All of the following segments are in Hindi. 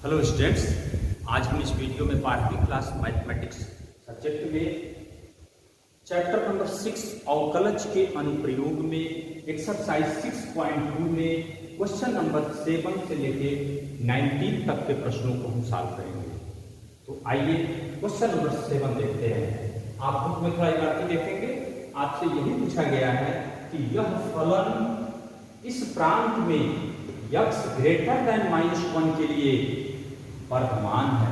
हेलो स्टूडेंट्स, आज हम इस वीडियो में 12वीं क्लास मैथमेटिक्स सब्जेक्ट में चैप्टर नंबर 6 अवकलज के अनुप्रयोग में एक्सरसाइज 6.2 में क्वेश्चन नंबर 7 से लेके 19 तक के प्रश्नों को हम सॉल्व करेंगे। तो आइए क्वेश्चन नंबर 7 देखते हैं। आप बुक में थोड़ा इबारती देखेंगे। आपसे यही पूछा गया है कि यह फलन इस प्रांत में x ग्रेटर देन -1 के लिए वर्धमान है,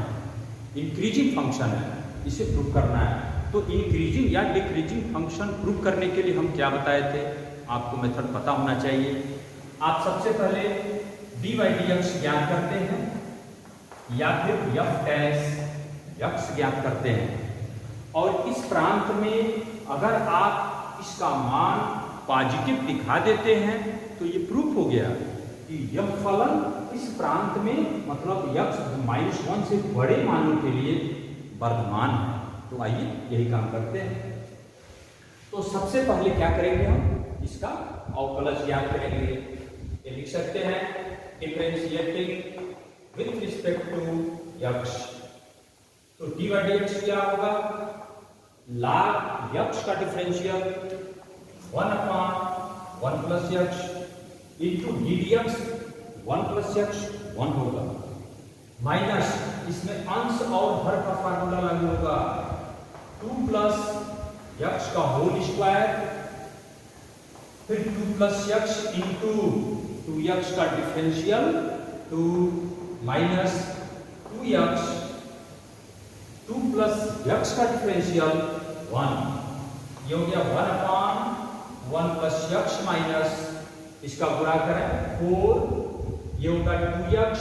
इंक्रीजिंग फंक्शन है, इसे प्रूव करना है। तो इंक्रीजिंग या डिक्रीजिंग फंक्शन प्रूव करने के लिए हम क्या बताए थे, आपको मेथड पता होना चाहिए। आप सबसे पहले dy dx ज्ञात करते हैं या फिर f डैश x ज्ञात करते हैं, और इस प्रांत में अगर आप इसका मान पॉजिटिव दिखा देते हैं तो ये प्रूफ हो गया कि यह फलन इस प्रांत में मतलब x -1 से बड़े मानों के लिए वर्धमान है। तो आइए यही काम करते हैं। तो सबसे पहले क्या करेंगे, हम इसका अवकलज ज्ञात करेंगे। ये लिख सकते हैं differentiating with respect to x। तो dy dx क्या होगा, log x का differential 1/1 plus x into D dx 1 plus x 1 होगा, माइनस इसमें अंश और हर का फार्मूला लागू होगा 2 प्लस x का होल स्क्वायर, फिर 2 प्लस x इंटू 2x का differential 2 minus 2x 2 plus x का डिफरेंशियल 1, ये हो गया 1/1 प्लस x माइनस इसका गुणा करें 4, ये होगा 2x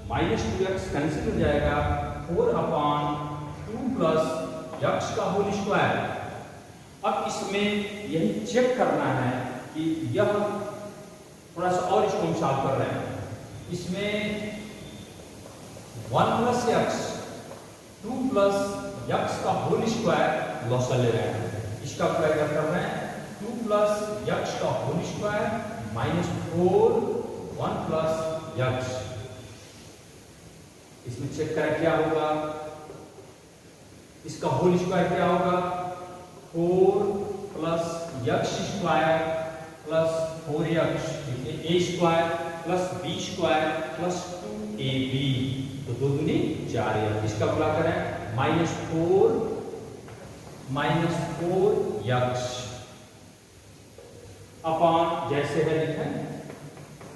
माइनस 2x कैंसिल हो जाएगा 4/2 प्लस x का होल स्क्वायर। अब इसमें यही चेक करना है कि यह थोड़ा सा और इसको हम सॉल्व कर रहे हैं। इसमें 1 प्लस x 2 प्लस x का होल स्क्वायर लॉसा ले रहे हैं, इसका क्या कर रहे हैं 2 प्लस x का whole square minus 4 1 plus x। इसमें चेक करें क्या होगा, इसका होल स्क्वायर क्या होगा 4 plus x square plus 4x, a square plus b square plus 2ab, तो 2 दूनी 4, इसका गुणा करें -4 4x अपॉन जैसे है लिखें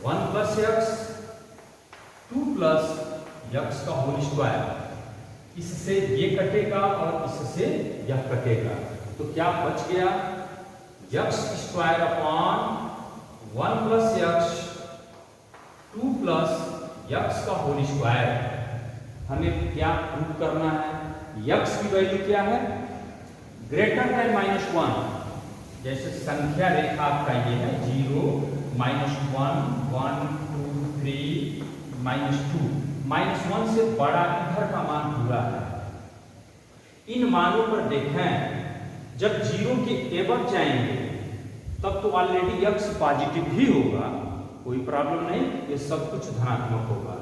1 प्लस x 2 प्लस x का होल स्क्वायर, इससे ये कटेगा और इससे यह कटेगा, तो क्या बच गया x square upon 1 plus x 2 plus x का होल स्क्वायर। हमें क्या प्रूव करना है, x की वैल्यू क्या है ग्रेटर देन -1, जैसे संख्या रेखा आपका ये है 0 -1 1 2 3 -2, -1 से बड़ा इधर का मान पूरा है। इन मानों पर देखें, जब 0 के एबव जाएंगे तब तो ऑलरेडी x पॉजिटिव ही होगा, कोई प्रॉब्लम नहीं, ये सब कुछ धनात्मक होगा।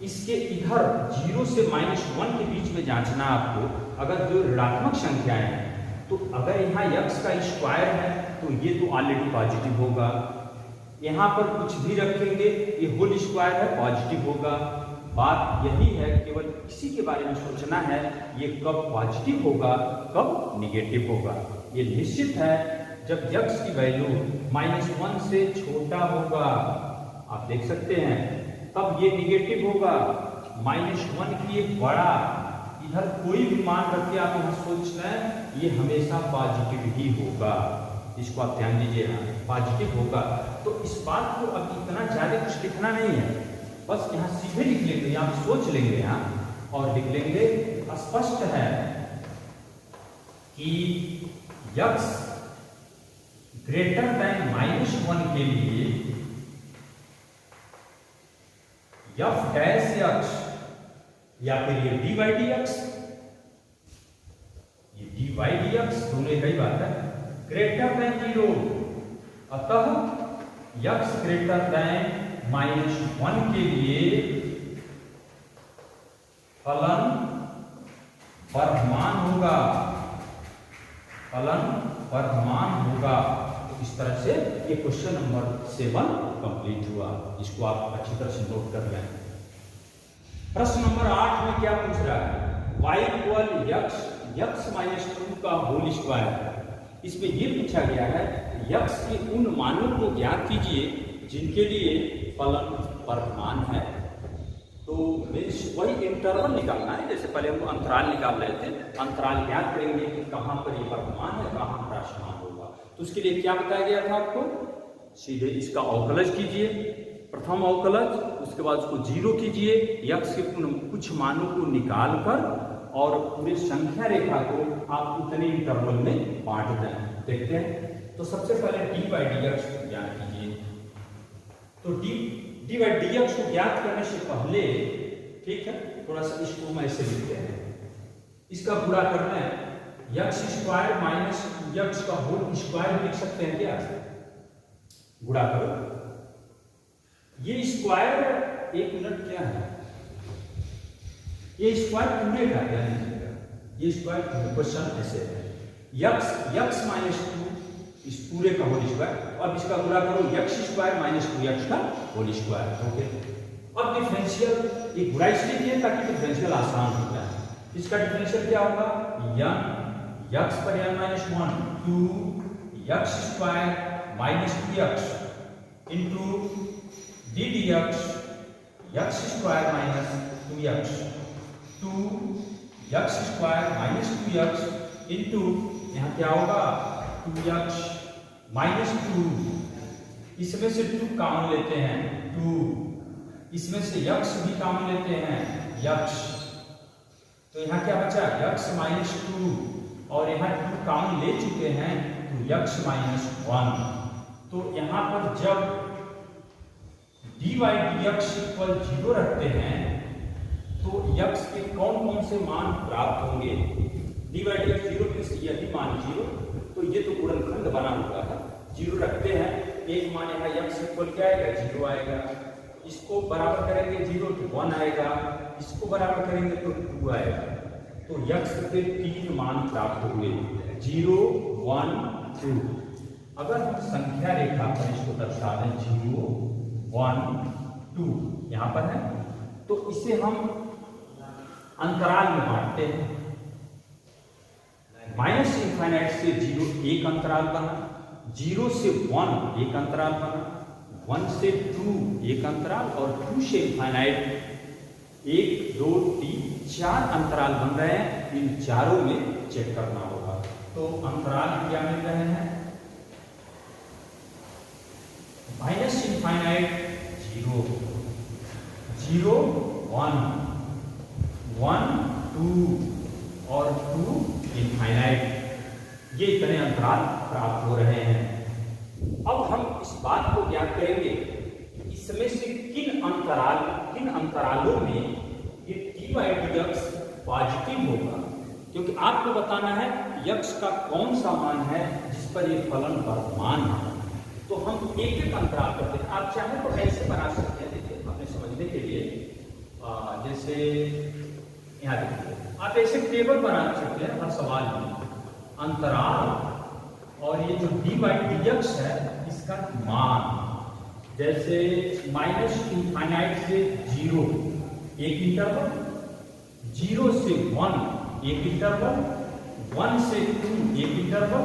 इसके इधर 0 से -1 के बीच में जांचना आपको, अगर जो ऋणात्मक संख्याएं हैं तो अगर यहाँ x का स्क्वायर है तो ये तो ऑलरेडी पॉजिटिव होगा, यहाँ पर कुछ भी रखेंगे ये होल स्क्वायर है पॉजिटिव होगा। बात यही है, केवल इसी के बारे में सोचना है, ये कब पॉजिटिव होगा कब निगेटिव होगा। ये निश्चित है जब x की वैल्यू -1 से छोटा होगा, आप देख सकते हैं, तब ये निगेटिव होगा, -1 की बड़ा, इधर कोई भी मान रख के आप यहाँ सोच रहे हैं ये हमेशा पॉजिटिव ही होगा, इसको आप ध्यान दीजिएगा, पॉजिटिव होगा। तो इस बात को अब इतना ज्यादा कुछ लिखना नहीं है, बस यहाँ सीधे लिख लेंगे, आप सोच लेंगे यहाँ और लिख लेंगे। स्पष्ट है कि x ग्रेटर देन -1 के लिए f डैश x या फिर ये dy dx, ये dy dx दोनों एक ही बात है, ग्रेटर देन 0, अतः x ग्रेटर देन -1 के लिए वर्धमान होगा। तो इस तरह से ये क्वेश्चन नंबर 7 कंप्लीट हुआ। इसको आप अच्छी तरह से नोट कर लें। प्रश्न नंबर 8 में क्या पूछ रहा है? y इक्वल यक्स माइनस 2 का होल स्क्वायर। इसमें ये पूछा गया है यक्स के उन मानों को ज्ञात कीजिए जिनके लिए फलन वर्धमान है। तो वही इंटरवल निकालना है, जैसे पहले हम अंतराल निकाल रहे थे, अंतराल ज्ञात करेंगे कि कहाँ पर ये वर्धमान है, कहाँ ह्रासमान होगा। तो उसके लिए क्या बताया गया था आपको? सीधे इसका अवकलज कीजिए, प्रथम अवकलज, उसके बाद उसको 0 कीजिए, यक्स के कुछ मानों को निकाल कर और पूरे संख्या रेखा को आप उतने इंटरवल में बांट दें। देखते हैं। तो सबसे पहले डी बाई डी एक्स को ज्ञात कीजिए। तो डी बाई डी एक्स को ज्ञात करने से पहले, ठीक है, थोड़ा सा इसको हम ऐसे लिखते हैं, इसका गुणा करना है यक्स स्क्वायर माइनस यक्स का होल स्क्वायर लिख सकते हैं क्या? गुणा करो। ये स्क्वायर, एक मिनट, क्या है ये स्क्वायर पूरे का, ध्यान दीजिएगा, ये स्क्वायर क्वेश्चन ऐसे है यक्स माइनस 2 इस पूरे का होल स्क्वायर। अब इसका गुणा करो यक्स स्क्वायर माइनस 2 का होल स्क्वायर। ओके, अब डिफरेंशियल, ये गुणा इसलिए किया ताकि डिफरेंशियल आसान हो जाए। इसका डिफरेंशियल क्या होगा? यक्स पर n minus 1 2 x square minus 2x into D D x square minus 2x 2 x square minus 2x into यहाँ क्या होगा 2x माइनस 2, इसमें से 2 कॉमन लेते हैं 2, इसमें से यक्स भी कॉमन लेते हैं यक्स, तो यहाँ क्या बचा यक्स माइनस 2 और यहाँ 2 कॉमन ले चुके हैं तो यक्स माइनस 1। तो यहाँ पर जब D by D x equal 0 रखते हैं तो यक्स के कौन कौन से मान प्राप्त होंगे? D by D x 0 plus यदि मान 0, तो ये तो गुणनखंड बना हुआ है, 0 रखते हैं, एक मान यहाँ यक्स इक्वल क्या आएगा 0 आएगा, इसको बराबर करेंगे 0 तो 1 आएगा, इसको बराबर करेंगे तो 2 आएगा। तो यक्स के 3 मान प्राप्त हुए 0 1 2। अगर हम संख्या रेखा पर इसको दर्शा दें 0 1 2 यहाँ पर है, तो इसे हम अंतराल में बांटते हैं। माइनस इनफाइनाइट से 0 एक अंतराल बना, 0 से 1 एक अंतराल बना, 1 से 2 एक अंतराल और 2 से इनफाइनाइट 1 2 3 4 अंतराल बन रहे हैं। इन चारों में चेक करना होगा। तो अंतराल क्या मिल रहे हैं? माइनस इनफाइनाइट 0 0 1 1 2 और 2 इनफाइनाइट, ये इतने अंतराल प्राप्त हो रहे हैं। अब हम इस बात को ज्ञात करेंगे इसमें से किन अंतरालों में ये D by D x positive होगा, क्योंकि आपको बताना है यक्स का कौन सा मान है जिस पर ये फलन वर्तमान है। तो हम एक एक अंतराल करते हैं। आप चाहें तो ऐसे बना सकते हैं, देखिए अपने समझने के लिए, जैसे यहाँ देखिए आप ऐसे टेबल बना सकते हैं हर सवाल में, अंतराल और ये जो डी बाई डी एक्स है इसका मान, जैसे माइनस इनफाइनाइट से 0 एक इंटरवल, 0 से 1 एक इंटरवल, 1 से 2 एक इंटरवल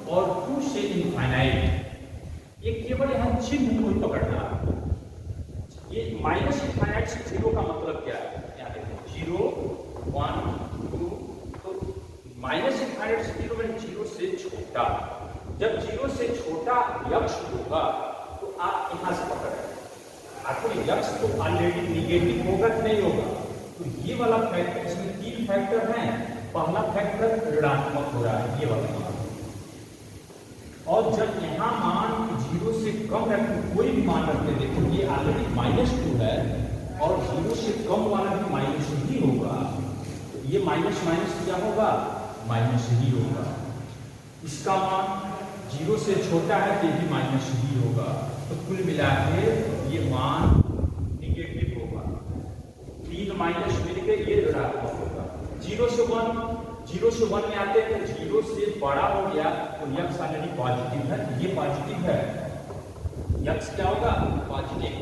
और 2 से इनफाइनाइट। एक केवल यहाँ चिन्ह को पकड़ना, ये माइनस इनफाइनाइट से 0 का मतलब क्या है? यहाँ देखो 0 1 2, तो माइनस इनफाइनाइट से 0 में 0 से छोटा, जब 0 से छोटा यक्स होगा तो आप यहाँ से पकड़ रहे हैं। आखिर यक्स तो ऑलरेडी निगेटिव होगा कि नहीं होगा? तो ये वाला फैक्टर, इसमें 3 फैक्टर हैं, पहला फैक्टर ऋणात्मक हो रहा है ये वाला मान, और जब यहाँ मान 0 से कम रखते, कोई भी मान रखते, देखो ये ऑलरेडी -2 है और 0 से कम वाला भी माइनस ही होगा, तो ये माइनस माइनस क्या होगा? माइनस ही होगा। इसका मान 0 से छोटा है तो भी माइनस ही होगा, तो कुल मिला के ये मान निगेटिव होगा। 3 माइनस मिलकर ये ऋणात्मक होगा। 0 से 1 0 से 1 में आते हैं तो 0 से बड़ा हो गया तो यक्स ऑलरेडी पॉजिटिव है, ये पॉजिटिव है, यक्स क्या होगा पॉजिटिव।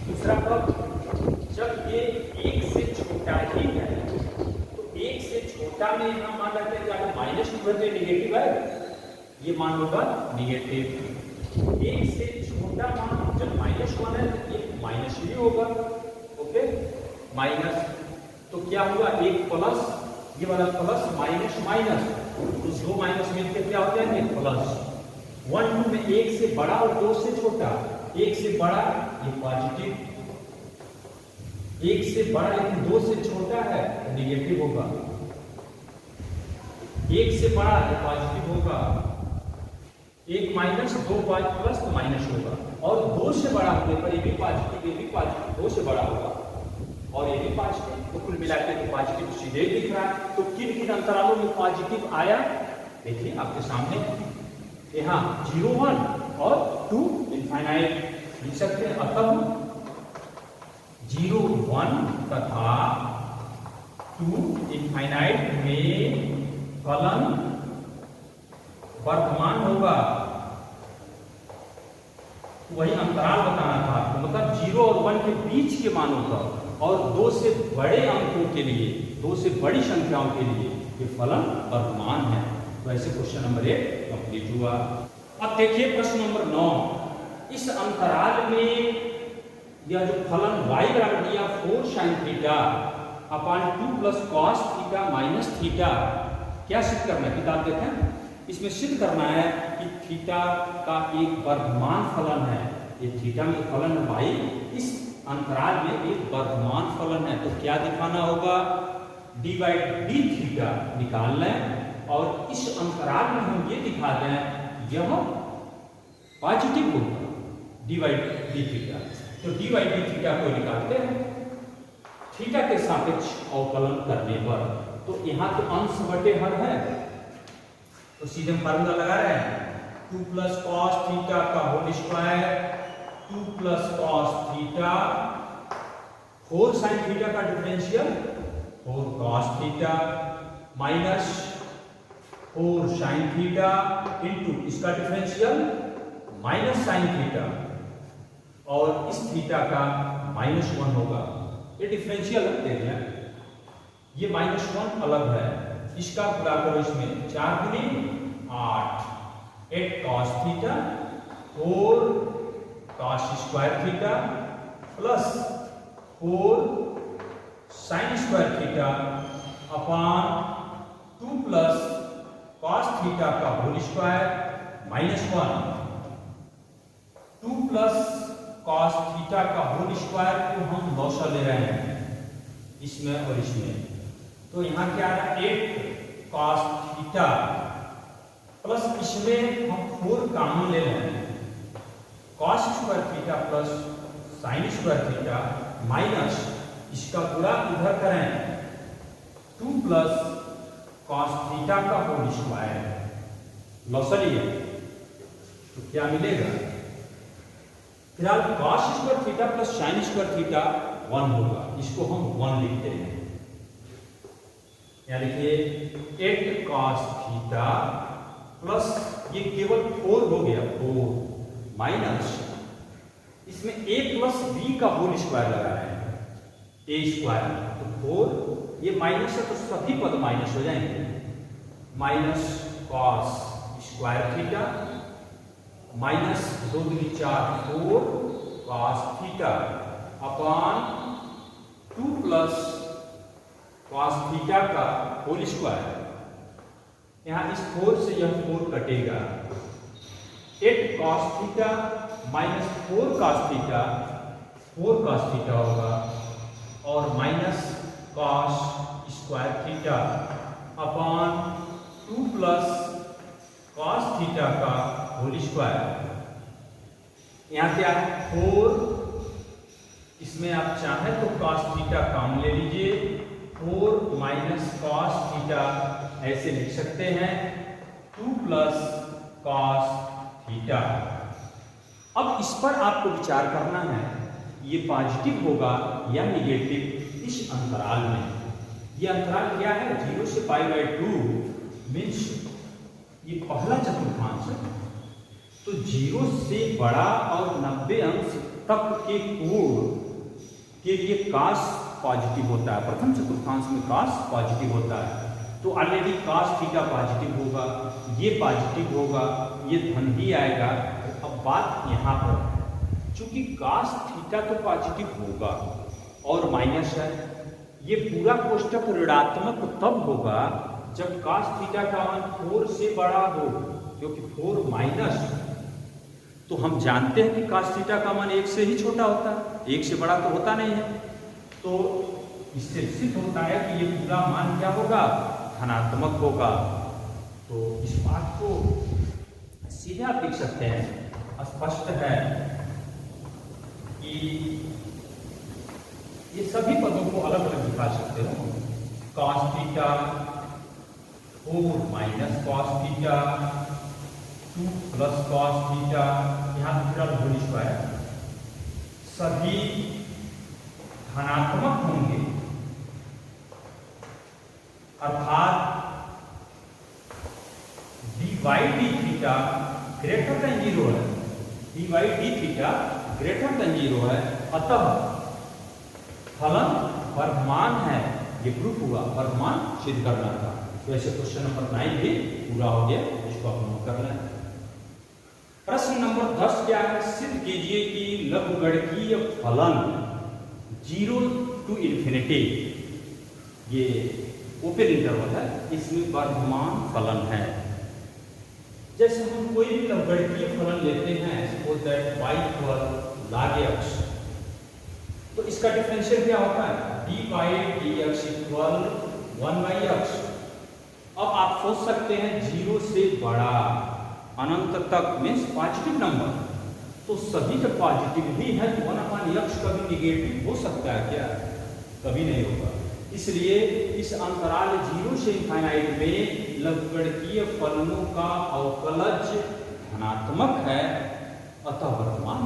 दूसरा पद जब ये 1 से छोटा ही है तो 1 से छोटा में हम मान रखते हैं कि अगर -2 है तो नेगेटिव है, ये मान होगा नेगेटिव। 1 से छोटा मान जब -1 है तो ये माइनस ही होगा, ओके माइनस। तो क्या हुआ, एक प्लस, ये वाला प्लस माइनस माइनस, तो 2 माइनस मिलकर क्या हो जाएंगे प्लस। 1 2 में 1 से बड़ा और 2 से छोटा, 1 से बड़ा ये पॉजिटिव, 1 से बड़ा लेकिन 2 से छोटा है तो नेगेटिव होगा, 1 से बड़ा ये पॉजिटिव होगा, 1 माइनस 2 प्लस तो माइनस होगा, और 2 से बड़ा होने पर ये भी पॉजिटिव 2 से बड़ा होगा और ये भी पॉजिटिव, तो कुल मिलाकर के पॉजिटिव सीधे दिख रहा है। तो किन किन अंतरालों में पॉजिटिव आया देखिए आपके सामने, यहाँ 0 1 और 2 इनफाइनाइट लिख सकते हैं। अतः 0 1 तथा 2 इनफाइनाइट में फलन वर्तमान होगा, वही अंतराल बताना था आपको, मतलब 0 और 1 के बीच के मानों का और 2 से बड़े अंकों के लिए, 2 से बड़ी संख्याओं के लिए ये फलन वर्तमान है। तो ऐसे क्वेश्चन नंबर 1 कंप्लीट हुआ। अब देखिए प्रश्न नंबर 9, इस अंतराल में यह जो फलन y बराबर दिया 4 sin theta upon 2 plus cos theta minus theta, क्या सिद्ध करना है किताब देखें, इसमें सिद्ध करना है कि थीटा का एक वर्धमान फलन है, ये थीटा में फलन y इस अंतराल में एक वर्धमान फलन है, तो क्या दिखाना होगा, d/d थीटा निकाल लें और इस अंतराल में हम ये दिखा दें यह पॉजिटिव होगा d/d थीटा। तो d/d थीटा को निकालते हैं थीटा के सापेक्ष अवकलन करने पर, तो यहाँ तो अंश बटे हर है तो सीधे फार्मूला लगा रहे हैं 2 प्लस कॉस थीटा का whole square 2 plus cos theta 4 sine theta का differential 4 cos theta minus 4 sine theta into इसका डिफरेंशियल माइनस साइन थीटा और इस थीटा का -1 होगा, ये डिफरेंशियल देख लें, ये -1 अलग है, इसका गुणा करो इसमें 4 गुनी 8 8 cos theta 4 cos square theta plus 4 sin square theta upon 2 plus cos theta का whole square -1 2 plus cos theta का होल स्क्वायर को हम लॉसा ले रहे हैं इसमें और इसमें, तो यहाँ क्या आ रहा है 8 cos थीटा प्लस इसमें हम 4 कॉमन ले लें cos square theta plus sin square theta minus इसका गुणा इधर करें 2 प्लस cos थीटा का होल स्क्वायर लॉसा लिए तो क्या मिलेगा, फिलहाल cos square theta plus sin square theta 1 होगा, इसको हम 1 लिखते हैं, यानी कि 8 cos थीटा प्लस ये केवल 4 हो गया 4 माइनस इसमें a प्लस b का होल स्क्वायर लगा रहे हैं a स्क्वायर, तो 4 ये माइनस है तो सभी पद माइनस हो जाएंगे, minus cos square theta minus 2 दूनी 4 4 cos theta upon 2 plus cos theta का होल स्क्वायर, यहाँ इस 4 से यह 4 कटेगा 8 cos theta minus 4 cos theta 4 cos theta होगा और minus cos square theta upon 2 plus cos theta का होल स्क्वायर, यहाँ क्या है 4, इसमें आप चाहें तो cos थीटा काम ले लीजिए 4 माइनस cos थीटा ऐसे लिख सकते हैं 2 प्लस cos थीटा। अब इस पर आपको विचार करना है ये पॉजिटिव होगा या निगेटिव इस अंतराल में, ये अंतराल क्या है? 0 से π/2 मीन्स ये पहला चतुर्थांश है। तो 0 से बड़ा और 90 अंश तक के कोण के लिए cos पॉजिटिव होता है। प्रथम चतुर्थांश में cos पॉजिटिव होता है, तो ऑलरेडी cos थीटा पॉजिटिव होगा, ये पॉजिटिव होगा, ये धन ही आएगा। अब बात यहाँ पर, चूंकि cos थीटा तो पॉजिटिव होगा और माइनस है, ये पूरा कोष्टक ऋणात्मक तब होगा जब cos थीटा का मान 4 से बड़ा हो, क्योंकि 4 माइनस, तो हम जानते हैं कि cos थीटा का मान 1 से ही छोटा होता है, 1 से बड़ा तो होता नहीं है। तो इससे सिद्ध होता है कि ये पूरा मान क्या होगा? धनात्मक होगा। तो इस बात को सीधे आप देख सकते हैं, स्पष्ट है कि ये सभी पदों को अलग अलग दिखा सकते हो। cos theta 4 minus cos theta 2 plus cos theta, यहाँ पूरा होल स्क्वायर, सभी धनात्मक होंगे, अर्थात dy थीटा ग्रेटर देन 0 है, dy थीटा ग्रेटर देन 0 है, अतः फलन वर्धमान है। ये प्रूफ हुआ, वर्धमान सिद्ध करना था। तो ऐसे क्वेश्चन नंबर 9 भी पूरा हो गया, इसको आप नोट कर लें। प्रश्न नंबर 10 क्या है? सिद्ध कीजिए कि लघुगणकीय फलन 0 to ∞, ये ओपन इंटरवल है, इसमें वर्धमान फलन है। जैसे हम कोई भी लघुगणकीय फलन लेते हैं, सपोज दैट y पर log x, तो इसका डिफरेंशियल क्या होता है? dy/dx = 1/x। अब आप सोच सकते हैं 0 से बड़ा अनंत तक मीन्स पॉजिटिव नंबर, तो सभी जब पॉजिटिव ही है तो 1/x कभी निगेटिव हो सकता है क्या? कभी नहीं होगा। इसलिए इस अंतराल 0 से इनफाइनाइट में लघुगणकीय फलनों का अवकलज धनात्मक है, अतः वर्तमान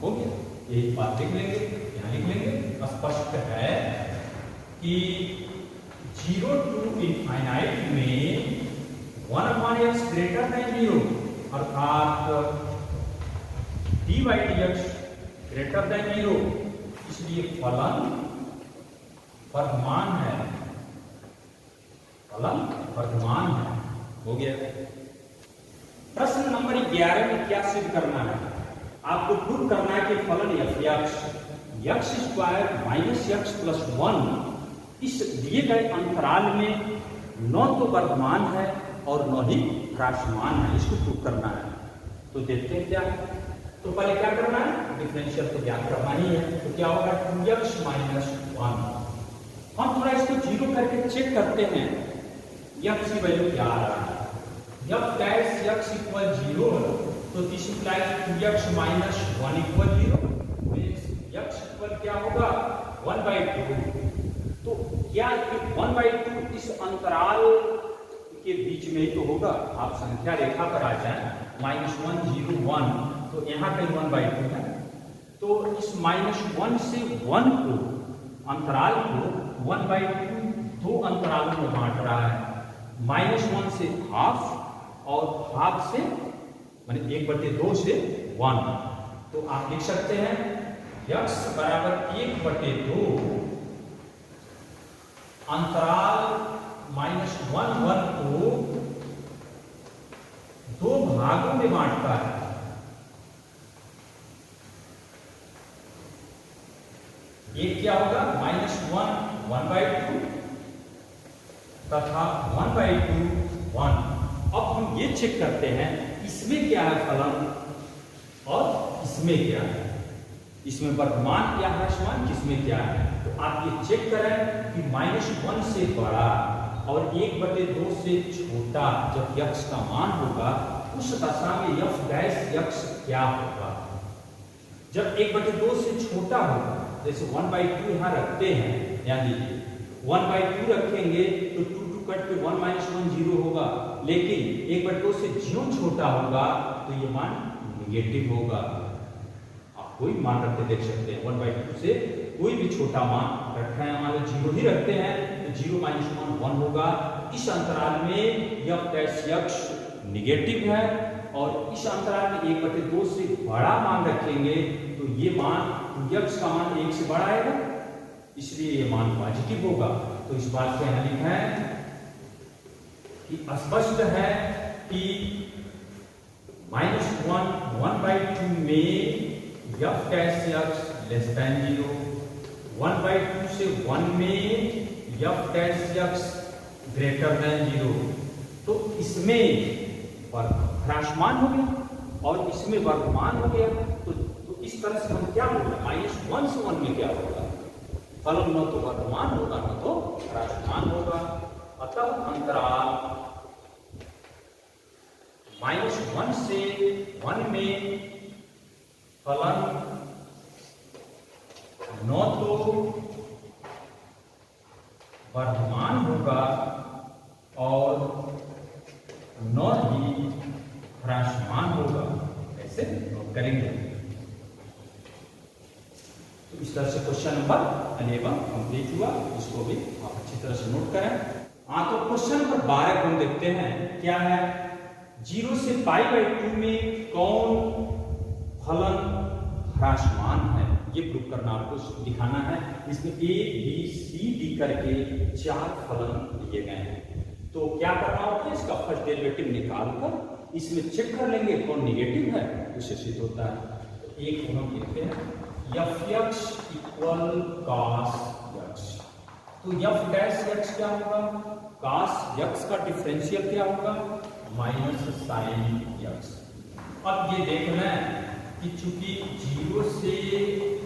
हो गया। यही बात लिख लेंगे, यहाँ लिख लेंगे। स्पष्ट है कि 0 to इनफाइनाइट में 1/x ग्रेटर देन 0, अर्थात dy/dx ग्रेटर देन 0, इसलिए फलन वर्धमान है, फलन वर्धमान है। हो गया। प्रश्न नंबर 11 में क्या सिद्ध करना है? आपको प्रूव करना है कि फलन x² - x + 1 इस दिए गए अंतराल में न तो वर्धमान है और न ही ह्रासमान है, इसको प्रूव करना है। तो देखते हैं क्या है। तो पहले क्या करना है? डिफरेंशियल तो ज्ञात करना ही है। तो क्या होगा? 2x - 1। हम थोड़ा इसको 0 करके चेक करते हैं x की वैल्यू क्या आ रहा है। जब x = 0, तो this implies 2x - 1 = 0, means x equal क्या होगा? 1/2। तो क्या 1/2 इस अंतराल के बीच में ही तो होगा। आप संख्या रेखा पर आ जाए, -1 0 1, तो यहाँ कहीं 1/2 है। तो इस -1 से 1 को, अंतराल को 1/2 दो अंतरालों में बांट रहा है। -1 से हाफ और हाफ से माने 1/2 से 1। तो आप लिख सकते हैं x = 1/2 अंतराल -1 1 को दो भागों में बांटता है। एक क्या होगा? -1 1/2 तथा 1/2 1। अब हम ये चेक करते हैं इसमें क्या है फलन और इसमें क्या है, इसमें वर्धमान या ह्रासमान, किसमें क्या है। तो आप ये चेक करें कि -1 से बड़ा और 1/2 से छोटा जब x का मान होगा, उस दशा में f' क्या होगा। जब 1/2 से छोटा होगा, जैसे 1/2 यहाँ रखते हैं, ध्यान दीजिए 1/2 रखेंगे तो 2 कट पे 1 - 1 0 होगा, लेकिन 1/2 से ज्यों छोटा होगा तो ये मान निगेटिव होगा। आप कोई मान रखते देख सकते हैं, 1/2 से कोई भी छोटा मान रखा है, मान लो 0 ही रखते हैं, तो 0 माइनस 1 1 होगा। इस अंतराल में यफ डैश यक्स निगेटिव है और इस अंतराल में 1/2 से बड़ा मान रखेंगे तो ये मान यक्स का मान 1 से बड़ा आएगा, इसलिए ये मान पॉजिटिव होगा। तो इस बात से यहाँ लिखा है कि स्पष्ट है कि -1 1/2 में F dash x less than 0, 1/2 से 1 में F dash x greater than 0। तो इसमें ह्रासमान हो गया और इसमें वर्धमान हो गया। तो इस तरह से हम क्या बोल रहे हैं, -1 से 1 में क्या होगा, फलन न तो वर्धमान होगा न तो ह्रासमान होगा। अतः अंतराल -1 से 1 में फलन न तो वर्धमान होगा और न ही ह्रासमान होगा। ऐसे नोट करेंगे। तो इस तरह से क्वेश्चन नंबर 11 कंप्लीट हुआ, इसको भी आप अच्छी तरह से नोट करें। तो क्वेश्चन नंबर 12 को हम देखते हैं क्या है। 0 से π/2 में कौन फलन ह्रासमान है, ये प्रूव करना आपको दिखाना है। इसमें A B C D करके 4 फलन दिए गए हैं। तो क्या करना होता है, इसका फर्स्ट डेरिवेटिव निकालकर इसमें चेक कर लेंगे कौन निगेटिव है, उसे सिद्ध होता है। तो एक हम लिखते हैं F x equal cos x. तो यफ डैश यक्स क्या होगा, कॉस यक्स का डिफरेंशियल क्या होगा, माइनस साइन यक्स। अब ये देख लें कि चूंकि 0 से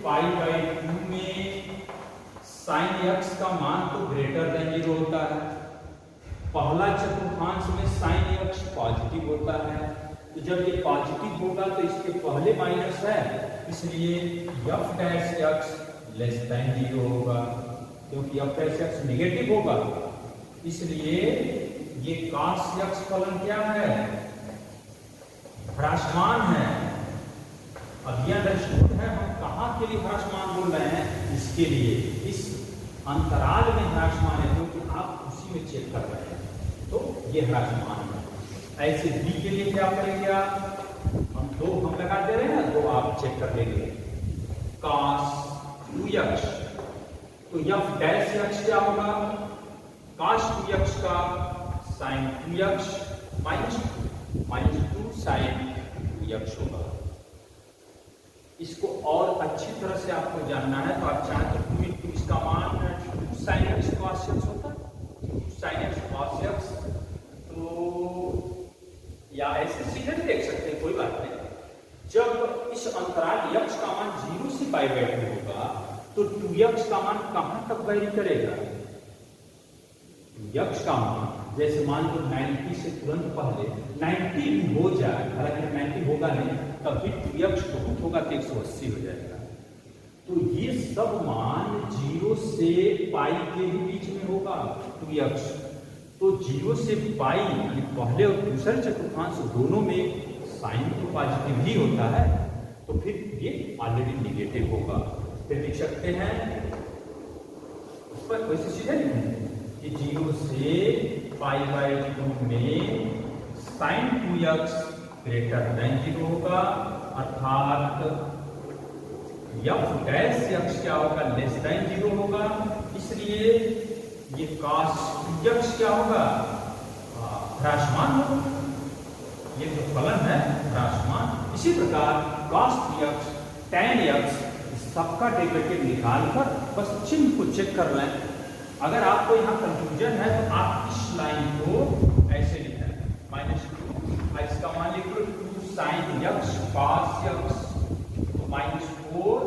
π/2 में साइन यक्स का मान तो ग्रेटर देन 0 होता है, पहला चतुर्थांश में साइन यक्स पॉजिटिव होता है। तो जब ये पॉजिटिव होगा तो इसके पहले माइनस है, इसलिए F dash x less than 0 होगा। क्योंकि यफ डैश यक्स नेगेटिव होगा, इसलिए ये कॉस यक्स फलन क्या है, ह्रासमान है। अब यह अंडरस्टूड है हम कहाँ के लिए ह्रासमान बोल रहे हैं, इसके लिए इस अंतराल में ह्रासमान है क्योंकि आप उसी में चेक कर रहे हैं, तो ये ह्रासमान है। ऐसे बी के लिए क्या करेंगे आप, हम 2 हम लगा दे रहे हैं, तो आप चेक कर लेंगे कॉस 2x। तो यफ डैश यक्स क्या होगा, कॉस 2x का sign 2x minus 2 sign 2x होगा। इसको और अच्छी तरह से आपको जानना है तो आप चाहें तो 2 × इसका मान 2 sin x cos x होता है, 2 sin x cos x। तो या ऐसे सीधे भी देख सकते हैं, कोई बात नहीं। जब इस अंतराल x का मान 0 से π/2 होगा तो 2x का मान कहां तक वैरी करेगा, x का मान जैसे मान लो 90 से तुरंत पहले 90 भी हो जाए, हालांकि 90 होगा नहीं, तब भी 2x बहुत होगा तो 180 हो जाएगा। तो ये सब मान 0 से π के ही बीच में होगा 2x। तो 0 से π यानी पहले और दूसरे चतुर्थांश दोनों में साइन तो पॉजिटिव ही होता है, तो फिर ये ऑलरेडी निगेटिव होगा। फिर लिख सकते हैं उस पर वैसे सीधे कि 0 से π/2 में साइन 2x ग्रेटर देन 0 होगा, अर्थात यफ डैश यक्स क्या होगा, लेस देन 0 होगा। इसलिए ये कॉस 2x क्या होगा, ह्रासमान होगा। ये जो फलन है ह्रासमान। इसी प्रकार कॉस 3x tan x सबका डेरिवेटिव निकालकर बस चिन्ह को चेक कर लें। अगर आपको यहाँ कंफ्यूजन है तो आप इस लाइन को ऐसे लिखें -2, इसका मान लिख लो 2 sin x cos x, तो -4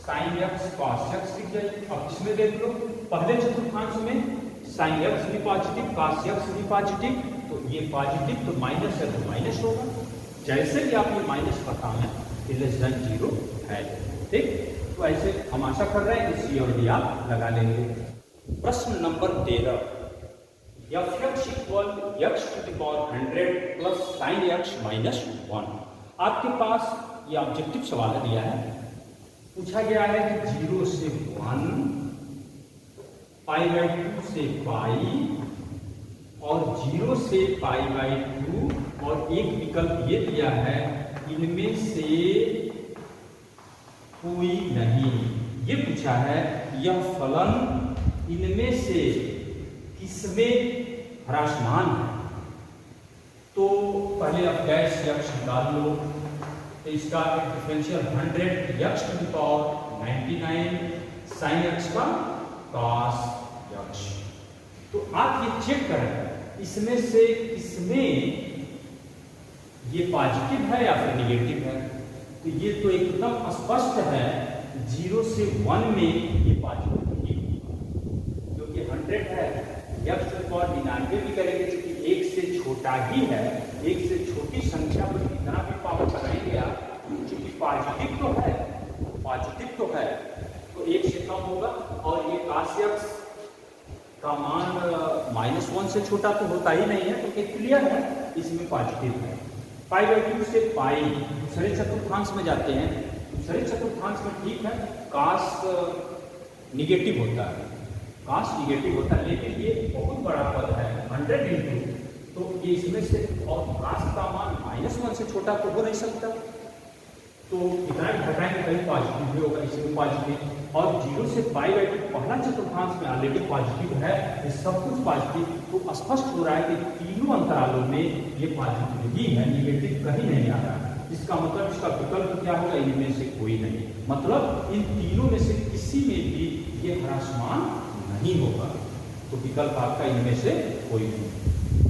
sin x cos x लिख जाए। अब इसमें देख लो पहले चतुर्थांश में sin x भी पॉजिटिव, cos x भी पॉजिटिव, तो ये पॉजिटिव तो माइनस है तो माइनस होगा। जैसे कि आप ये माइनस पता है कि लेस देन 0 है, ठीक। तो ऐसे हम आशा कर रहे हैं कि सी और डी आप लगा लेंगे। प्रश्न number 13, if x equal x to the power 100 plus sine x minus 1। आपके पास ये ऑब्जेक्टिव सवाल दिया है, पूछा गया है कि 0 से 1 π/2 से पाई और 0 से π/2, और एक विकल्प ये दिया है इनमें से कोई नहीं। ये पूछा है यह फलन इनमें से किसमें ह्रासमान है। तो पहले आप डैश यक्ष निकाल लो। तो इसका डिफरेंशियल 100 यक्ष टू द पावर 99 साइन यक्ष का cos यक्ष। तो आप ये चेक करें इसमें से किसमें ये पॉजिटिव है या फिर निगेटिव है। तो ये तो एकदम स्पष्ट है 0 से 1 में ये पॉजिटिव होगी, क्योंकि 100 है। यक्ष टू द पावर 99 भी करेंगे क्योंकि 1 से छोटा ही है, 1 से छोटी संख्या पर कितना भी पावर लगाएंगे आप, क्योंकि पॉजिटिव तो है, तो 1 से कम होगा। और ये cos यक्ष का मान -1 से छोटा तो होता ही नहीं है, तो ये क्लियर है इसमें पॉजिटिव है। π/2 से पाई दूसरे चतुर्थांश में जाते हैं। दूसरे चतुर्थांश में ठीक है cos निगेटिव होता है, लेकिन ये बहुत बड़ा पद है 100 इंटू, तो ये इसमें से, और cos का मान -1 से छोटा तो हो नहीं सकता, तो इतना भी घटाएंगे कहीं पॉजिटिव भी होगा, इसमें पॉजिटिव। और 0 से π/2 पहला चतुर्थांश में ऑलरेडी पॉजिटिव है, ये सब कुछ पॉजिटिव, तो स्पष्ट हो रहा है कि तीनों अंतरालों में ये पॉजिटिव ही है, निगेटिव कहीं नहीं आ रहा है। इसका मतलब इसका विकल्प क्या होगा, इनमें से कोई नहीं, मतलब इन तीनों में से किसी में भी ये ह्रासमान नहीं होगा, तो विकल्प आपका इनमें से कोई नहीं।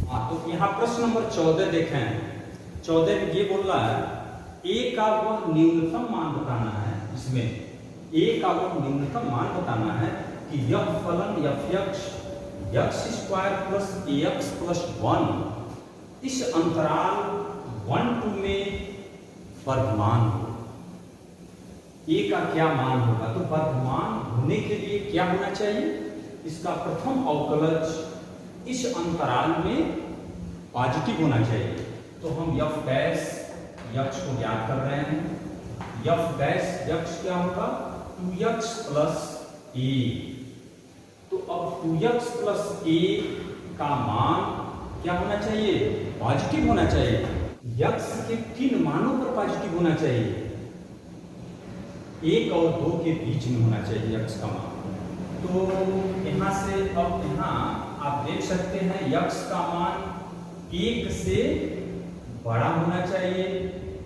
हाँ, तो यहाँ प्रश्न नंबर 14 देखें। 14 में ये बोल रहा है a का वह न्यूनतम मान बताना है। इसमें a का वह न्यूनतम मान बताना है कि यह फलन f(x² + ax + 1) इस अंतराल 1-2 में वर्धमान हो। a का क्या मान होगा, तो वर्धमान होने के लिए क्या होना चाहिए, इसका प्रथम अवकलज इस अंतराल में पॉजिटिव होना चाहिए। तो हम f' यक्ष को ज्ञात कर रहे हैं। f' यक्ष क्या होगा, 2x + a। तो अब 2x + a का मान क्या होना चाहिए, पॉजिटिव होना चाहिए। यक्ष के किन मानों पर पॉजिटिव होना चाहिए, 1 और 2 के बीच में होना चाहिए यक्ष का मान। तो यहाँ से अब यहाँ आप देख सकते हैं यक्ष का मान 1 से बड़ा होना चाहिए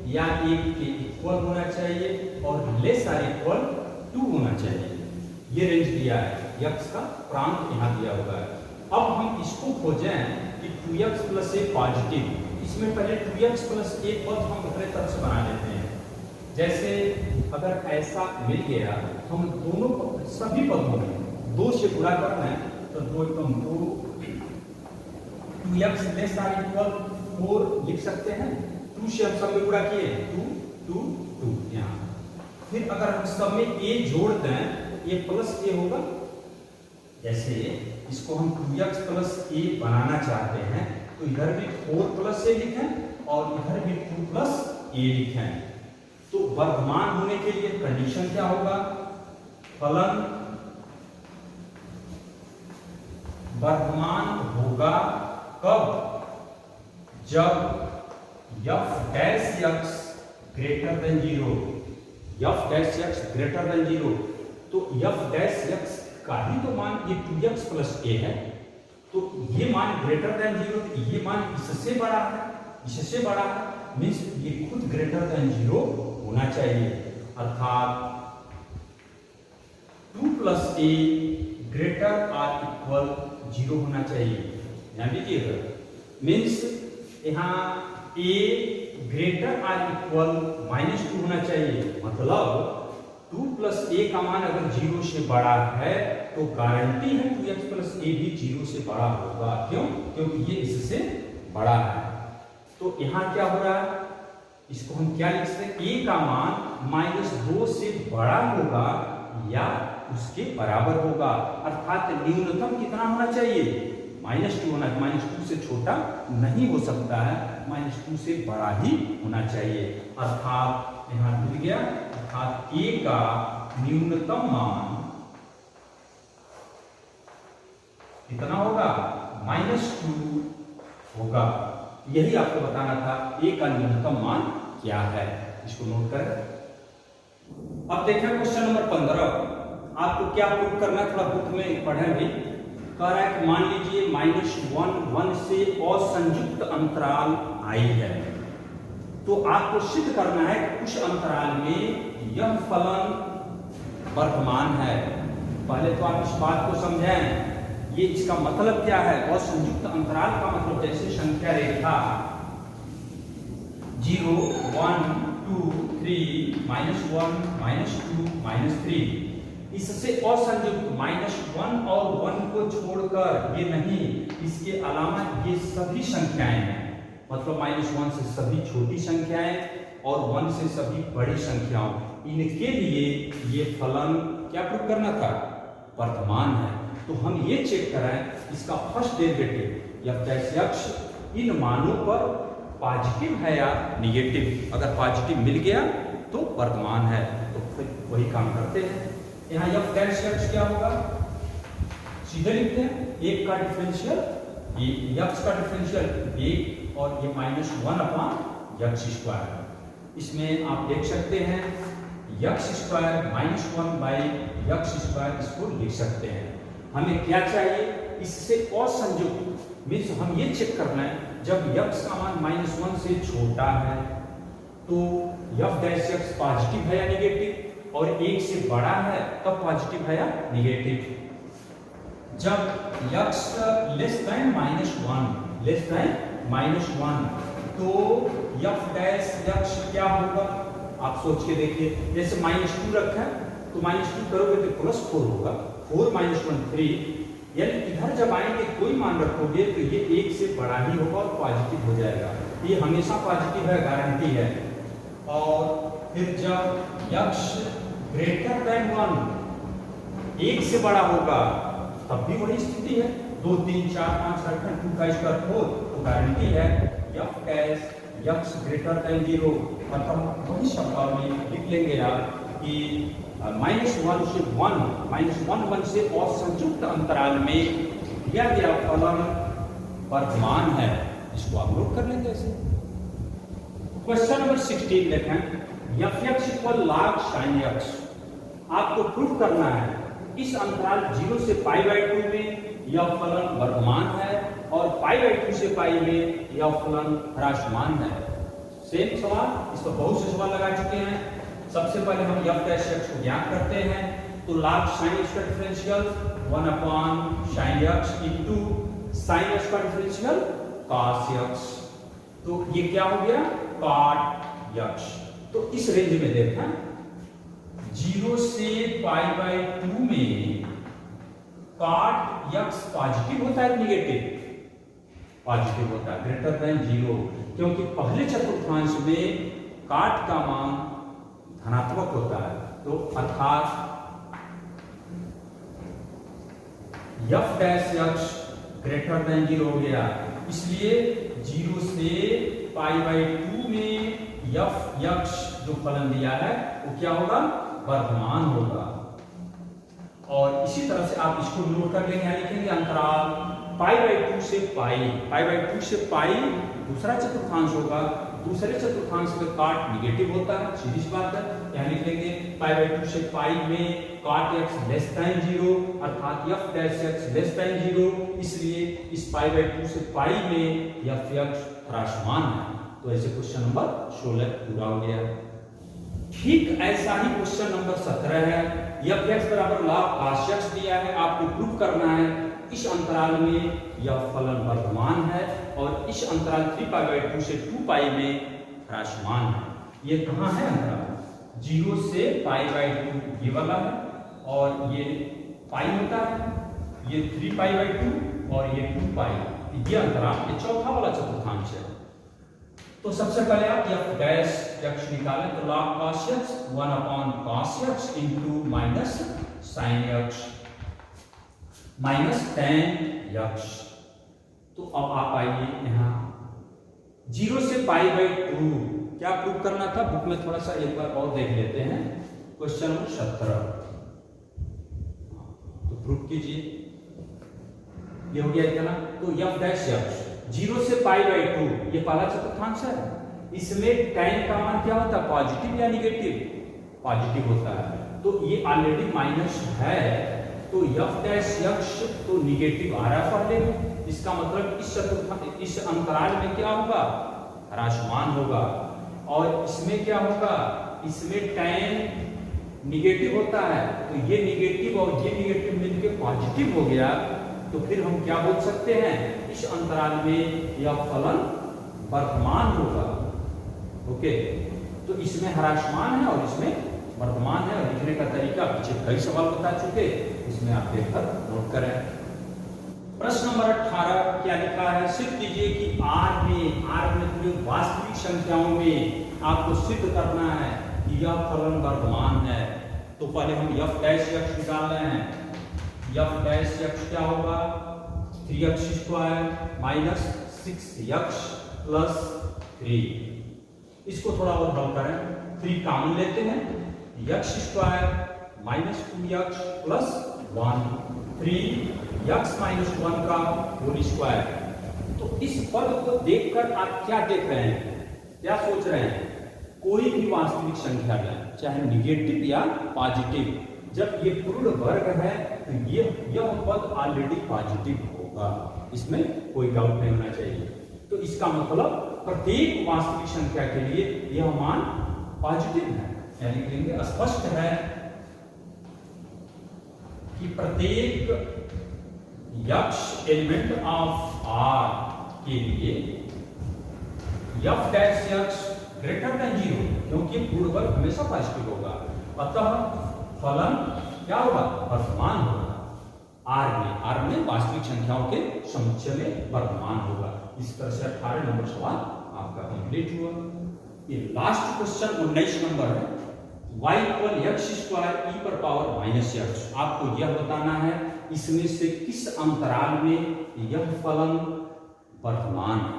या 1 के इक्वल होना चाहिए और लेस आर इक्वल 2 होना चाहिए। ये रेंज दिया है, यक्ष का प्रांत यहाँ दिया हुआ है। अब हम इसको खोजें कि 2x + a पॉजिटिव। इसमें पहले 2x + a पद हम अपने तरफ से बना लेते हैं। जैसे अगर ऐसा मिल गया, हम दोनों सभी पदों में 2 से गुणा करना है, तो 2 × 2, 2x लेस आर इक्वल 4 लिख सकते हैं। 2 से हम सब में गुणा किए, 2 2 2 यहाँ। फिर अगर हम सब में a जोड़ दें तो a + a होगा। जैसे इसको हम 2x + a बनाना चाहते हैं, तो इधर भी 4 + a लिखें और इधर भी 2 + a लिखें। तो वर्धमान होने के लिए कंडीशन क्या होगा, फलन वर्धमान होगा कब, जब f'(x) greater than 0, f'(x) greater than 0। तो f'(x) का ही तो मान ये 2x + a है, तो ये मान greater than 0, तो ये मान इससे बड़ा है, मीन्स ये खुद greater than 0 होना चाहिए, अर्थात 2 + a greater or equal 0 होना चाहिए। ध्यान दीजिएगा, मीन्स यहाँ a greater or equal -2 होना चाहिए, मतलब 2 + a का मान अगर 0 से बड़ा है तो गारंटी है 2x + a भी 0 से बड़ा होगा। क्यों, क्योंकि ये इससे बड़ा है। तो यहाँ क्या हो रहा है, इसको हम क्या लिख सकते हैं, a का मान -2 से बड़ा होगा या उसके बराबर होगा, अर्थात न्यूनतम कितना होना चाहिए, -2 होना, -2 से छोटा नहीं हो सकता है, -2 से बड़ा ही होना चाहिए। अर्थात यहाँ मिल गया, अर्थात a का न्यूनतम मान कितना होगा, -2 होगा। यही आपको बताना था ए का न्यूनतम मान क्या है, इसको नोट करें। अब देखें क्वेश्चन नंबर 15। आपको क्या प्रूव करना है, थोड़ा बुक में पढ़ें भी। कह रहा है कि मान लीजिए -1 1 से असंयुक्त अंतराल आई है, तो आपको सिद्ध करना है कि उस अंतराल में यह फलन वर्तमान है। पहले तो आप इस बात को समझें, ये इसका मतलब क्या है। असंयुक्त अंतराल का मतलब जैसे संख्या रेखा 0 1 2 3 -1 -2 -3, इससे असंयुक्त -1 और 1 को छोड़कर, ये नहीं, इसके अलावा ये सभी संख्याएं हैं, मतलब -1 से सभी छोटी संख्याएं और 1 से सभी बड़ी संख्याओं, इनके लिए ये फलन क्या प्रूव करना था, वर्तमान है। तो हम ये चेक कराएं इसका फर्स्ट डेरिवेटिव f' इन मानों पर पॉजिटिव है या निगेटिव। अगर पॉजिटिव मिल गया तो वर्तमान है, तो फिर वही काम करते हैं। यहाँ f' क्या होगा, सीधे लिखते हैं, एक का डिफरेंशियल, ये x का डिफरेंशियल 1 और ये -1/x²। इसमें आप देख सकते हैं x² -1/x², इसको लिख सकते हैं। हमें क्या चाहिए, इससे असंयुक्त मीन्स हम ये चेक करना है जब x का मान -1 से छोटा है तो f' पॉजिटिव है या निगेटिव, और 1 से बड़ा है तब पॉजिटिव है या निगेटिव। जब x -1 तो f' क्या होगा, आप सोच के देखिए। जैसे -2 रखा है तो -2 करोगे तो +4 होगा, 4 -1 3, यानी इधर जब आएंगे कोई मान रखोगे तो ये 1 से बड़ा ही होगा और पॉजिटिव हो जाएगा। ये हमेशा पॉजिटिव है, गारंटी है। और फिर जब x > 1 1 से बड़ा होगा तब भी वही स्थिति है, 2 3 4 5 8 2 का स्क्वायर 4, तो गारंटी है f' x > 0। मतलब वही शब्दावली लिख लेंगे आप कि -1 से 1 से असंयुक्त अंतराल में दिया गया फलन वर्तमान है। इसको आप नोट कर लेंगे ऐसे। क्वेश्चन नंबर 16 देखें, f(x = log sin x)। आपको प्रूफ करना है इस अंतराल 0 से π/2 में यह फलन वर्तमान है और π/2 से π में यह फलन ह्रासमान है। सेम सवाल, इस पर बहुत से सवाल लगा चुके हैं। सबसे पहले हम f' को ज्ञात करते हैं, तो log sin x का differential 1/sin x into sin x का डिफरेंशियल cos x, तो ये क्या हो गया, cot x। तो इस रेंज में देखा 0 से π/2 में cot x पॉजिटिव होता है निगेटिव, पॉजिटिव होता है, ग्रेटर देन 0, क्योंकि पहले चतुर्थांश में cot का मान धनात्मक होता है। तो अर्थात f' ग्रेटर देन 0 हो गया, इसलिए 0 से π/2 में f(x) जो फलन दिया है वो क्या होगा, वर्तमान होगा। और इसी तरह से आप इसको नोट कर लेंगे, यहाँ लिखेंगे अंतराल π/2 से π दूसरा चतुर्थांश होगा, दूसरे चतुर्थांश में cot निगेटिव होता है, सीधी सी बात है। यहाँ लिख लेंगे π/2 से π में cot x < 0, अर्थात f' x < 0, इसलिए इस π/2 से π में f(x) ह्रासमान है। तो ऐसे क्वेश्चन नंबर 16 पूरा हो गया। ठीक ऐसा ही क्वेश्चन नंबर 17 है, f(x) बराबर log cos x दिया है, आपको प्रूफ करना है इस अंतराल में यह फलन वर्तमान है और इस अंतराल 3π/2 से 2π में ह्रासमान है। ये कहाँ है अंतराल, 0 से π/2 ये वाला है और ये पाई होता है, ये 3π/2 और ये 2π, ये अंतराल, ये चौथा वाला चतुर्थांश है। तो सबसे पहले आप f' निकालें, तो log cos x 1/cos x into -sin x -tan x। तो अब आप आइए यहाँ 0 से π/2 क्या प्रूफ करना था, बुक में थोड़ा सा एक बार और देख लेते हैं। क्वेश्चन नंबर 17, तो प्रूफ कीजिए। ये हो गया इतना। तो f डैश यक्ष 0 से π/2 ये पहला चतुर्थांश है। इसमें tan का मान क्या होता है, पॉजिटिव या निगेटिव? पॉजिटिव होता है। तो ये ऑलरेडी माइनस है, तो f डैश यक्ष तो निगेटिव आ रहा है पहले में। इसका मतलब इस अंतराल में क्या होगा, ह्रासमान होगा। और इसमें क्या होगा, इसमें tan निगेटिव होता है, तो ये निगेटिव और ये निगेटिव मिलकर पॉजिटिव हो गया। तो फिर हम क्या बोल सकते हैं, इस अंतराल में यह फलन वर्तमान होगा। ओके, तो इसमें ह्रासमान है और इसमें वर्तमान है। और लिखने का तरीका पीछे कई सवाल बता चुके, इसमें आप देखकर नोट करें। प्रश्न नंबर 18 क्या लिखा है, सिद्ध कीजिए कि R में पूरे वास्तविक संख्याओं में आपको सिद्ध करना है कि यह फलन वर्तमान है। तो पहले हम f डैश यक्ष निकाल रहे हैं। f डैश यक्ष क्या होगा, 3x² माइनस 6x प्लस 3। इसको थोड़ा और हल करें, 3 कॉमन लेते हैं, x² minus 2x plus 1, 3x minus 1 का होल स्क्वायर। तो इस पद को देखकर आप क्या देख रहे हैं, क्या सोच रहे हैं, कोई भी वास्तविक संख्या लें, चाहे निगेटिव या पॉजिटिव, जब ये पूर्ण वर्ग है तो यह पद ऑलरेडी पॉजिटिव होगा, इसमें कोई डाउट नहीं होना चाहिए। तो इसका मतलब प्रत्येक वास्तविक संख्या के लिए यह मान पॉजिटिव है, यानी लिखेंगे स्पष्ट है कि प्रत्येक यक्ष एलिमेंट ऑफ R के लिए f डैश यक्ष ग्रेटर देन 0, क्योंकि पूर्ण वर्ग हमेशा पॉजिटिव होगा। अतः फलन क्या होगा, वर्तमान होगा। R में वास्तविक संख्याओं के समुच्चय में वर्तमान होगा। इस तरह से 18 नंबर सवाल आपका कंप्लीट हुआ। ये लास्ट क्वेश्चन 19 नंबर है, y = x² e पर पावर माइनस x। आपको यह बताना है इसमें से किस अंतराल में यह फलन वर्तमान है,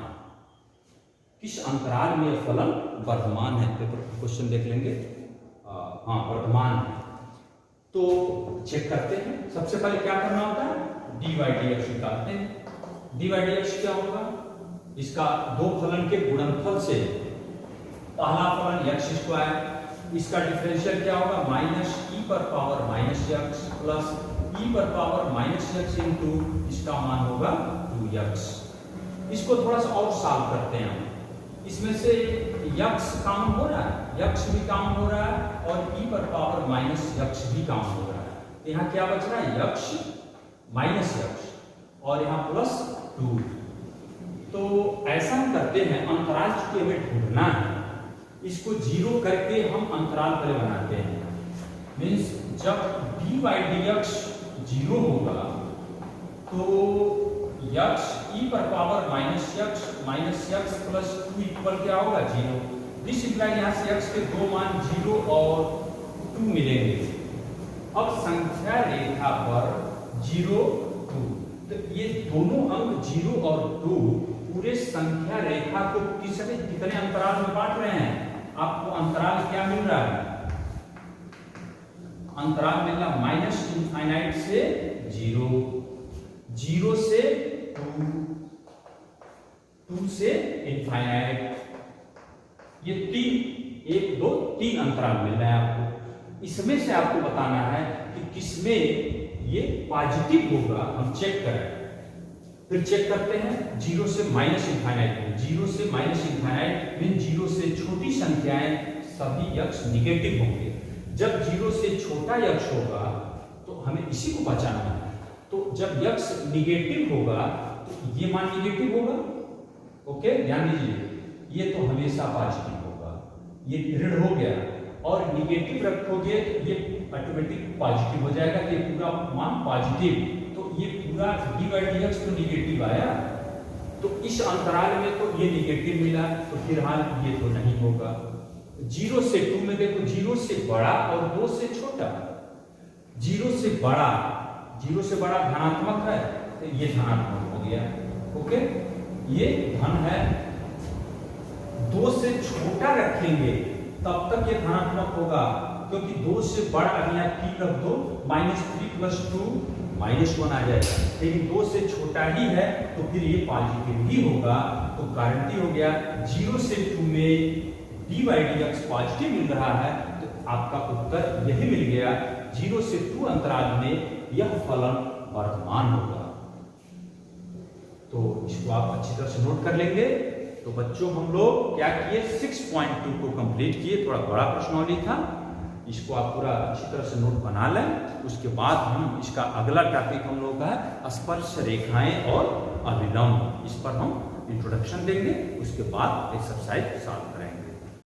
किस अंतराल में यह फलन वर्तमान है। पेपर क्वेश्चन देख लेंगे। हाँ, वर्तमान है। तो चेक करते हैं। सबसे पहले क्या करना होता है, dy/dx निकालते हैं। dy/dx क्या होगा, इसका दो फलन के गुणनफल से पहला फलन x², इसका डिफरेंशियल क्या होगा, माइनस e पर power minus x plus e पर पावर माइनस x इंटू इसका मान होगा 2x। इसको थोड़ा सा और सॉल्व करते हैं हम। इसमें से x कॉमन हो रहा है, x भी कॉमन हो रहा है और e पर पावर माइनस x भी कॉमन हो रहा है। तो यहाँ क्या बच रहा है, x माइनस x और यहाँ प्लस 2। तो ऐसा हम करते हैं, अंतराल चूंकि हमें ढूंढना है, इसको 0 करके हम अंतराल पहले बनाते हैं। मीन्स जब dy/dx 0 होगा तो x e पर power minus x plus 2 equal क्या होगा, 0। दिस इंप्लाई यहाँ से x के दो मान 0 और 2 मिलेंगे। अब संख्या रेखा पर 0, 2, तो ये दोनों अंक 0 और 2 पूरे संख्या रेखा को कितने अंतराल में बांट रहे हैं। आपको अंतराल क्या मिल रहा है, अंतराल मिल रहा माइनस इनफाइनाइट से 0, 0 से 2, 2 से इनफाइनाइट। ये 1, 2, 3 अंतराल मिल रहे हैं आपको। इसमें से आपको बताना है कि किसमें ये पॉजिटिव होगा, हम चेक करें। फिर चेक करते हैं 0 से माइनस इनफाइनाइट में। 0 से माइनस इनफाइनाइट मीन 0 से छोटी संख्याएं सभी x निगेटिव होंगे। जब 0 से छोटा x होगा तो हमें इसी को बचाना है। तो जब x निगेटिव होगा तो ये मान निगेटिव होगा। ओके, ध्यान दीजिए, ये तो हमेशा पॉजिटिव होगा, ये ऋण हो गया। और निगेटिव रखोगे तो ये ऑटोमेटिक पॉजिटिव हो जाएगा, ये पूरा मान पॉजिटिव। तो ये पूरा dy/dx तो निगेटिव आया, तो इस अंतराल में तो ये निगेटिव मिला, तो फिलहाल ये तो नहीं होगा। 0 से 2 में देखो, 0 से बड़ा और 2 से छोटा। 0 से बड़ा धनात्मक है तो ये धनात्मक हो गया। ओके, ये धन है। 2 से छोटा रखेंगे तब तक ये धनात्मक होगा, क्योंकि 2 से बड़ा यहाँ 3 रख दो, -3 + 2 -1 आ जाएगा, लेकिन 2 से छोटा ही है तो फिर ये पॉजिटिव ही होगा। तो गारंटी हो गया 0 से 2 में dy/dx पॉजिटिव मिल रहा है, तो आपका उत्तर यही मिल गया। 0 से 2 अंतराल में यह फलन वर्तमान होगा। तो इसको आप अच्छी तरह से नोट कर लेंगे। तो बच्चों हम लोग क्या किए, 6.2 को कंप्लीट किए। थोड़ा बड़ा प्रश्नावली था, इसको आप पूरा अच्छी तरह से नोट बना लें। उसके बाद हम इसका अगला टॉपिक हम लोग का है स्पर्श रेखाएं और अभिलंब। इस पर हम इंट्रोडक्शन देंगे, उसके बाद एक्सरसाइज सॉल्व करेंगे।